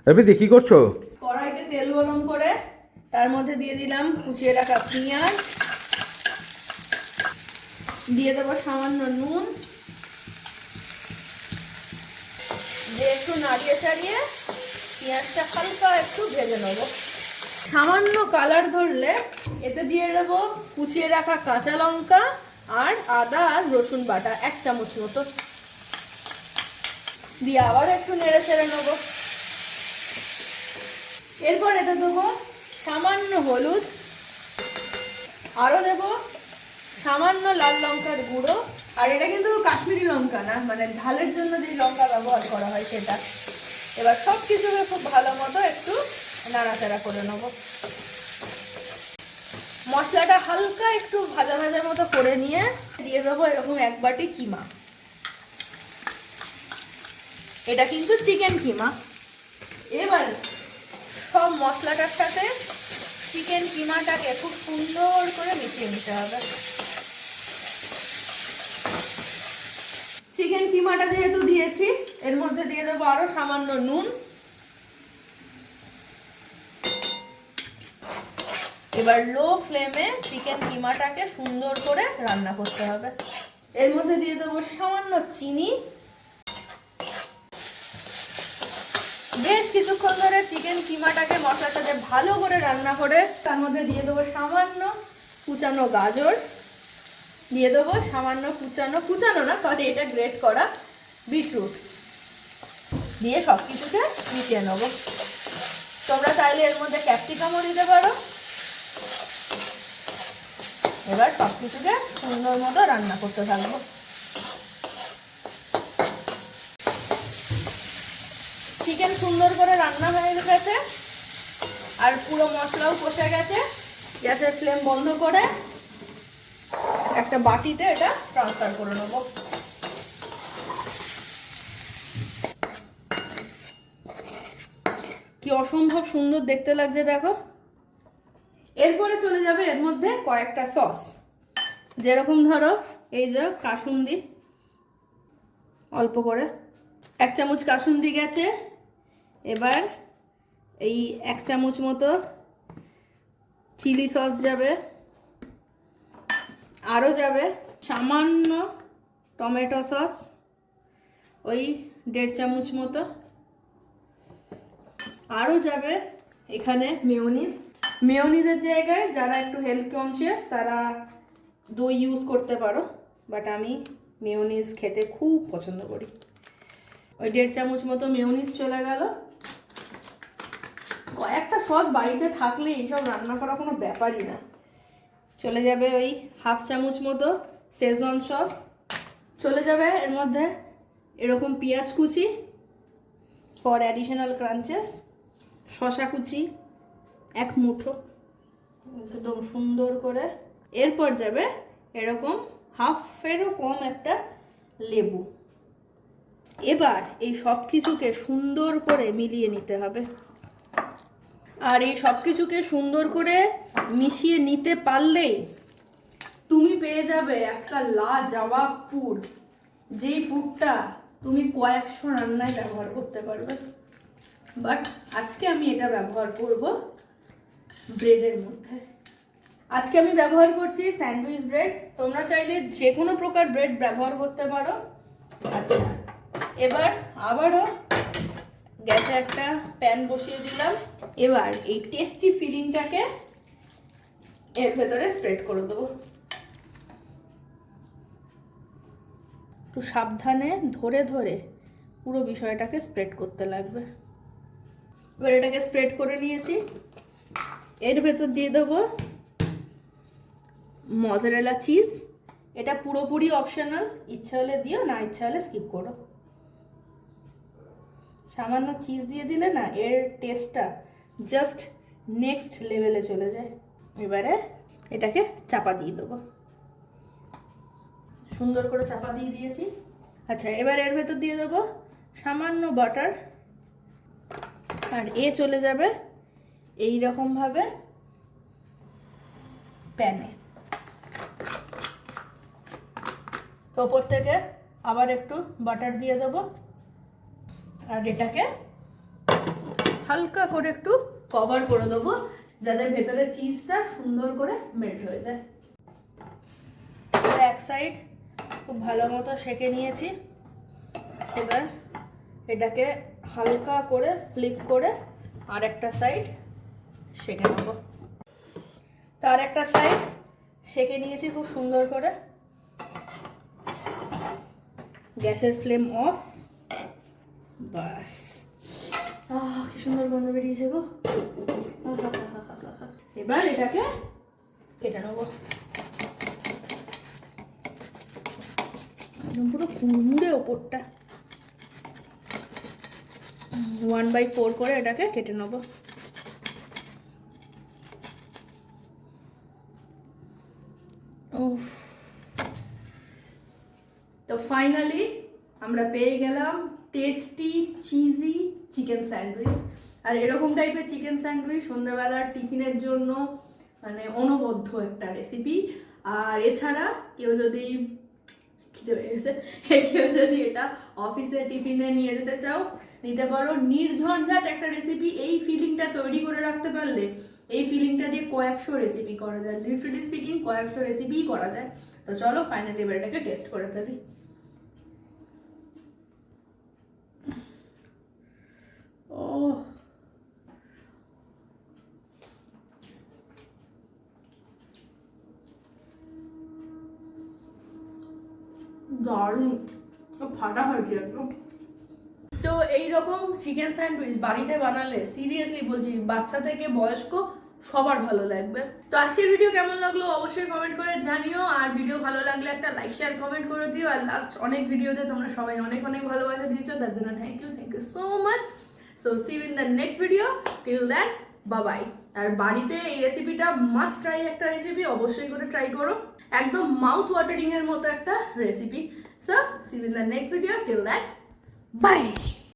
রবি কি করছো? কড়াইতে তেল গরম করে তার মধ্যে দিয়ে দিলাম কুচিয়ে রাখা পেঁয়াজ, দিয়ে দেবো সামান্য নুন, দিয়ে একটু নাড়িয়ে চাড়িয়ে পেঁয়াজটা হালকা একটু ভেজে নেবো। সামান্য কালার ধরলে এতে দিয়ে দেবো কুচিয়ে রাখা কাঁচা লঙ্কা আর আদা আর রসুন বাটা 1 চামচ মতো, দিয়ে আবার একটু নেড়ে চেড়ে নেবো। এরপর এতে দেবো সামান্য হলুদ, আরও দেবো সামান্য লাল লঙ্কার গুঁড়ো, আর এটা কিন্তু কাশ্মীরি লঙ্কা না, মানে ঝালের জন্য যে লঙ্কা ব্যবহার করা হয় সেটা। এবার সব কিছুকে খুব ভালো মতো একটু নাড়াচাড়া করে নেবো। মশলাটা হালকা একটু ভাজা ভাজা মতো করে নিয়ে দিয়ে দেবো এরকম 1 বাটি কিমা। এটা কিন্তু চিকেন কিমা। এবার সব মশলাটার সাথে চিকেন কিমাটাকে খুব সুন্দর করে মিশিয়ে নিতে হবে। চিকেন কিমাটা যেহেতু দিয়েছি এর মধ্যে দিয়ে দেবো আরো সামান্য নুন। এবার লো ফ্লেমে চিকেন কিমাটাকে সুন্দর করে রান্না করতে হবে। এর মধ্যে দিয়ে দেবো সামান্য চিনি। বেশ কিছুক্ষণ ধরে চিকেন কিমাটাকে মশলার সাথে ভালো করে রান্না করে তার মধ্যে দিয়ে দেবো সামান্য কুচানো গাজর, দিয়ে দেবো সামান্য কুচানো না সরি এটা গ্রেট করা বিটরুট, দিয়ে সব কিছুকে মিশিয়ে নেবো। তোমরা চাইলে এর মধ্যে ক্যাপসিকামও দিতে পারো। এবার সব কিছুকে সুন্দর মতো রান্না করতে থাকবো। চিকেন সুন্দর করে রান্না হয়ে গেছে আর পুরো মশলাও কষে গেছে। গ্যাসের ফ্লেম বন্ধ করে একটা বাটিতে এটা ট্রান্সফার করে নেব। কি অসম্ভব সুন্দর দেখতে লাগছে দেখো। এরপরে চলে যাবে এর মধ্যে কয়েকটা সস, যেরকম ধরো এই যে কাসুন্দি অল্প করে 1 চামচ কাসুন্দি গেছে। এবার এই 1 চামচ মতো চিলি সস যাবে, আরও যাবে সামান্য টমেটো সস ওই 1.5 চামচ মতো, আরও যাবে এখানে মেয়োনিজ। মেয়োনিজের জায়গায় যারা একটু হেলথ কনসিয়াস তারা দই ইউজ করতে পারো, বাট আমি মেয়োনিজ খেতে খুব পছন্দ করি। ওই 1.5 চামচ মতো মেয়োনিজ চলে গেল। কয়েকটা সস বাড়িতে থাকলে এইসব রান্না করা কোনো ব্যাপারই না। চলে যাবে ওই 1/2 চামচ মতো শেজওয়ান সস, চলে যাবে এর মধ্যে এরকম পেঁয়াজ কুচি ফর অ্যাডিশনাল ক্রাঞ্চেস, শসা কুচি 1 মুঠো একদম সুন্দর করে। এরপর যাবে এরকম 1/2-এরও কম একটা লেবু। এবার এই সব কিছুকে সুন্দর করে মিলিয়ে নিতে হবে। আর এই সব কিছুকে সুন্দর করে মিশিয়ে নিতে পারলেই তুমি পেয়ে যাবে একটা লাজবাব পুর, যেই পুরটা তুমি কয়েকশো রান্নায় ব্যবহার করতে পারবে। বাট আজকে আমি এটা ব্যবহার করব ব্রেডের মধ্যে। আজকে আমি ব্যবহার করছি স্যান্ডউইচ ব্রেড, তোমরা চাইলে যে কোনো প্রকার ব্রেড ব্যবহার করতে পারো। আচ্ছা, এবার আবারও গ্যাসে একটা প্যান বসিয়ে দিলাম। এবার এই টেস্টি ফিলিংটাকে এর ভেতরে স্প্রেড করে দেবো। একটু সাবধানে ধরে ধরে পুরো বিষয়টাকে স্প্রেড করতে লাগবে। এবার এটাকে স্প্রেড করে নিয়েছি। এর ভেতর দিয়ে দেবো মজারেলা চিজ। এটা পুরোপুরি অপশনাল, ইচ্ছা হলে দিও, না ইচ্ছা হলে স্কিপ করো। সামান্য চিজ দিয়ে দিলে না এর টেস্টটা জাস্ট নেক্সট লেভেলে চলে যায়। এবারে এটাকে চাপা দিয়ে দেবো, সুন্দর করে চাপা দিয়ে দিয়েছি। আচ্ছা, এবার এর ভেতর দিয়ে দেবো সামান্য বাটার, আর এ চলে যাবে এই রকমভাবে প্যানে। তো ওপর থেকে আবার একটু বাটার দিয়ে দেবো আর এটাকে হালকা করে একটু কভার করে দেবো, যাতে ভেতরে চিজটা সুন্দর করে মেল্ট হয়ে যায়। এক সাইড খুব ভালো মতো সেঁকে নিয়েছি, এবার এটাকে হালকা করে ফ্লিপ করে আর একটা সাইড সেঁকে নেব। তার একটা সাইড সেঁকে নিয়েছি খুব সুন্দর করে। গ্যাসের ফ্লেম অফ। বাস, কি সুন্দর গন্ধ বেরিয়েছে গো। এবার এটাকে কেটে নেবো। পুরো কুড়মুড়ে ওপরটা 1/4 করে এটাকে কেটে নেবো। তো ফাইনালি আমরা পেয়ে গেলাম টেস্টি চিজি চিকেন স্যান্ডউইচ। আর এরকম টাইপের চিকেন স্যান্ডউইচ সন্ধ্যাবেলার টিফিনের জন্য মানে অনবদ্য একটা রেসিপি। আর এছাড়া কেউ যদি এটা অফিসে টিফিনে নিয়ে যেতে চাও, নিতে পারো। নির্ঝঞ্ঝাট একটা রেসিপি। এই ফিলিংটা তৈরি করে রাখতে পারলে এই ফিলিংটা দিয়ে কয়েকশো রেসিপি করা যায়, লিটারালি স্পিকিং কয়েকশো রেসিপিই করা যায়। তো চলো ফাইনালি এবার এটাকে টেস্ট করে ফেলি। ও দারুণ, ফাটাফাটি একদম। তো এইরকম চিকেন স্যান্ডউইচ বাড়িতে বানালে সিরিয়াসলি বলছি বাচ্চা থেকে বয়স্ক সবার ভালো লাগবে। তো আজকের ভিডিও কেমন লাগলো অবশ্যই কমেন্ট করে জানিও। আর ভিডিও ভালো লাগলে একটা লাইক শেয়ার কমেন্ট করে দিও। আর লাস্ট অনেক ভিডিওতে তোমরা সবাই অনেক অনেক ভালোবাসা দিয়েছো, তার জন্য thank you so much. So see you in the next video, till that bye bye. আর বাড়িতে এই রেসিপিটা মাস্ট ট্রাই একটা রেসিপি, অবশ্যই করে ট্রাই করো। একদম মাউথ ওয়াটারিং এর মতো একটা recipe. So see you in the next video, till that by.